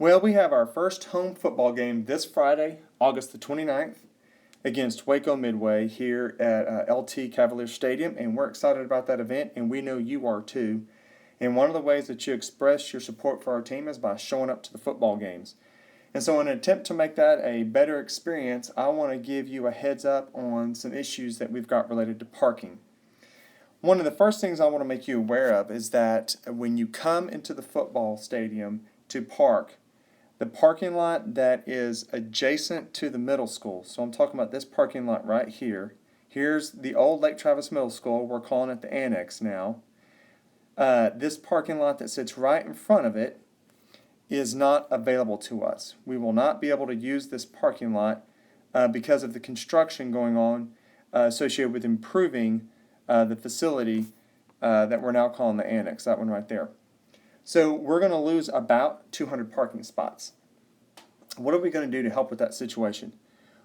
Well, we have our first home football game this Friday, August the 29th, against Waco Midway here at LT Cavalier Stadium, and we're excited about that event, and we know you are too. And one of the ways that you express your support for our team is by showing up to the football games. And so in an attempt to make that a better experience, I want to give you a heads up on some issues that we've got related to parking. One of the first things I want to make you aware of is that when you come into the football stadium to park, the parking lot that is adjacent to the middle school, so I'm talking about this parking lot right here. Here's the old Lake Travis Middle School. We're calling it the Annex now. This parking lot that sits right in front of it is not available to us. We will not be able to use this parking lot because of the construction going on associated with improving the facility that we're now calling the Annex, that one right there. So we're going to lose about 200 parking spots. What are we going to do to help with that situation?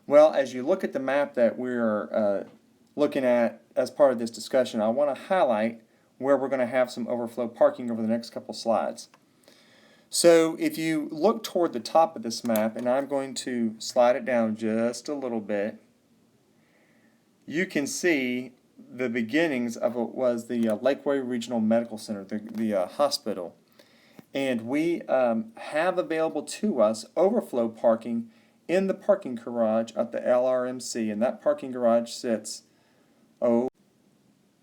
Well, as you look at the map that we're looking at as part of this discussion, I want to highlight where we're going to have some overflow parking over the next couple slides. So if you look toward the top of this map, and I'm going to slide it down just a little bit, you can see the beginnings of what was the Lakeway Regional Medical Center, the hospital. And we have available to us overflow parking in the parking garage at the LRMC, and that parking garage sits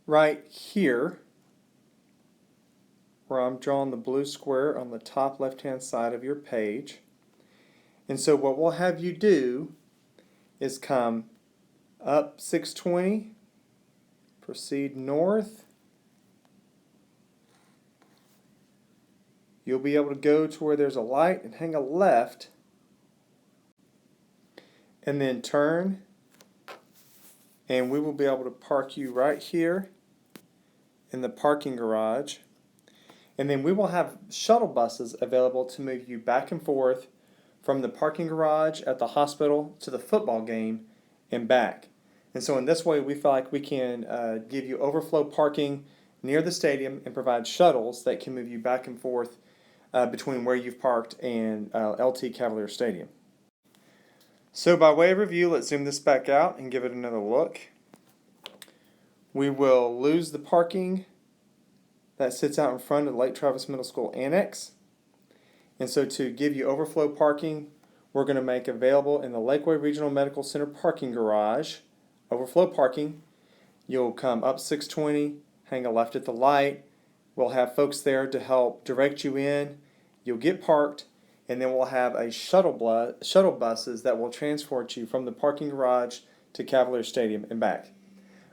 right here, where I'm drawing the blue square on the top left-hand side of your page. And so what we'll have you do is come up 620, proceed north. You'll be able to go to where there's a light and hang a left, and then turn, and we will be able to park you right here in the parking garage. And then we will have shuttle buses available to move you back and forth from the parking garage at the hospital to the football game and back. And so in this way, we feel like we can give you overflow parking near the stadium and provide shuttles that can move you back and forth between where you've parked and LT Cavalier Stadium. So by way of review, let's zoom this back out and give it another look. We will lose the parking that sits out in front of the Lake Travis Middle School Annex. And so to give you overflow parking, we're going to make available in the Lakeway Regional Medical Center parking garage, overflow parking. You'll come up 620, hang a left at the light. We'll have folks there to help direct you in. You'll get parked, and then we'll have a shuttle buses that will transport you from the parking garage to Cavalier Stadium and back.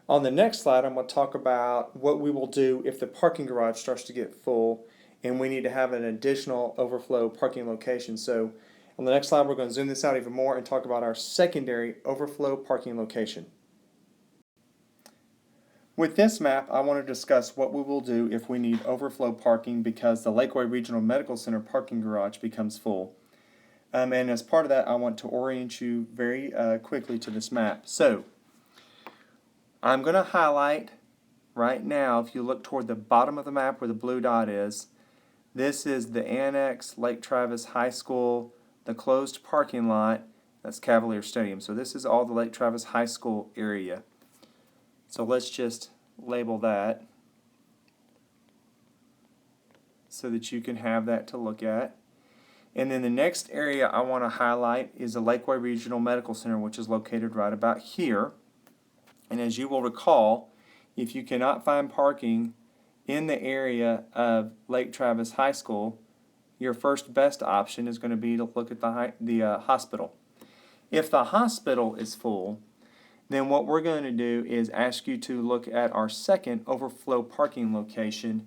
On the next slide, I'm going to talk about what we will do if the parking garage starts to get full and we need to have an additional overflow parking location. So on the next slide, we're going to zoom this out even more and talk about our secondary overflow parking location. With this map, I want to discuss what we will do if we need overflow parking because the Lakeway Regional Medical Center parking garage becomes full. And as part of that, I want to orient you very quickly to this map. So I'm going to highlight right now, if you look toward the bottom of the map where the blue dot is, this is the Annex, Lake Travis High School, the closed parking lot, that's Cavalier Stadium. So this is all the Lake Travis High School area. So let's just label that so that you can have that to look at. And then the next area I want to highlight is the Lakeway Regional Medical Center, which is located right about here. And as you will recall, if you cannot find parking in the area of Lake Travis High School, your first best option is going to be to look at the hospital. If the hospital is full, then what we're going to do is ask you to look at our second overflow parking location,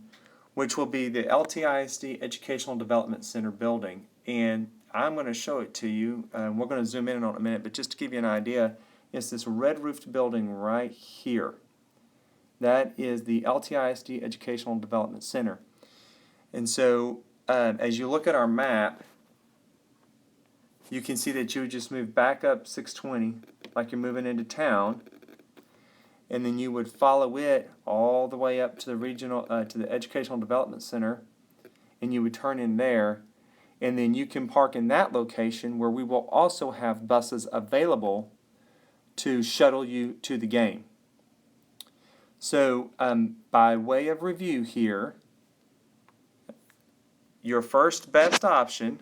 which will be the LTISD Educational Development Center building. And I'm going to show it to you, and we're going to zoom in on it in a minute, but just to give you an idea, it's this red-roofed building right here. That is the LTISD Educational Development Center. And so as you look at our map, you can see that you would just move back up 620 like you're moving into town, and then you would follow it all the way up to the Educational Development Center, and you would turn in there. and then you can park in that location where we will also have buses available to shuttle you to the game. So by way of review here, your first best option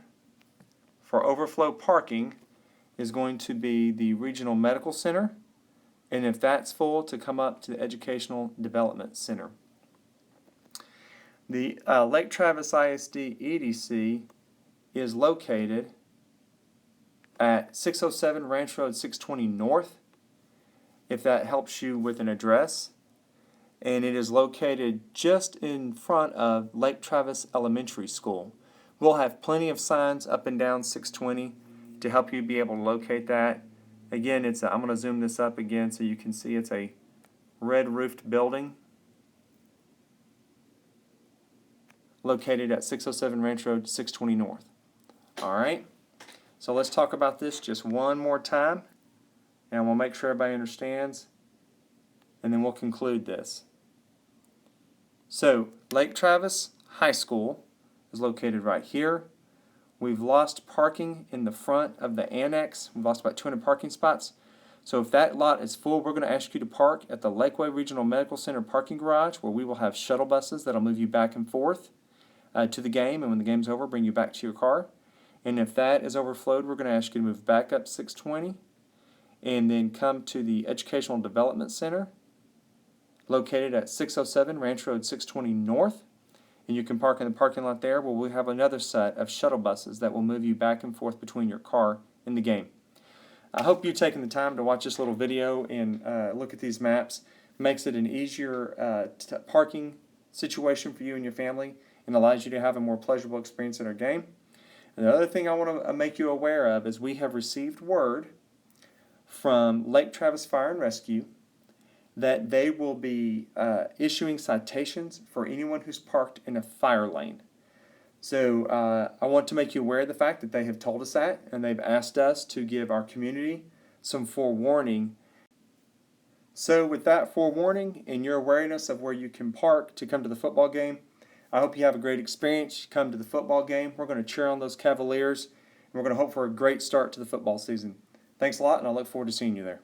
for overflow parking is going to be the Regional Medical Center, and if that's full, to come up to the Educational Development Center. The Lake Travis ISD EDC is located at 607 Ranch Road 620 North, if that helps you with an address. And it is located just in front of Lake Travis Elementary School. We'll have plenty of signs up and down 620 to help you be able to locate that. Again, I'm going to zoom this up again so you can see it's a red roofed building located at 607 Ranch Road 620 North. Alright, so let's talk about this just one more time, and we'll make sure everybody understands, and then we'll conclude this. So, Lake Travis High School is located right here. We've lost parking in the front of the annex. We've lost about 200 parking spots. So if that lot is full, we're going to ask you to park at the Lakeway Regional Medical Center parking garage, where we will have shuttle buses that'll move you back and forth to the game, and when the game's over, bring you back to your car. And if that is overflowed, we're going to ask you to move back up 620 and then come to the Educational Development Center, located at 607 Ranch Road 620 North. And you can park in the parking lot there, where we'll have another set of shuttle buses that will move you back and forth between your car and the game. I hope you've taken the time to watch this little video and look at these maps. Makes it an easier parking situation for you and your family, and allows you to have a more pleasurable experience at our game. And the other thing I want to make you aware of is we have received word from Lake Travis Fire and Rescue that they will be issuing citations for anyone who's parked in a fire lane. So I want to make you aware of the fact that they have told us that, and they've asked us to give our community some forewarning. So with that forewarning and your awareness of where you can park to come to the football game, I hope you have a great experience. You come to the football game. We're going to cheer on those Cavaliers, and we're going to hope for a great start to the football season. Thanks a lot, and I look forward to seeing you there.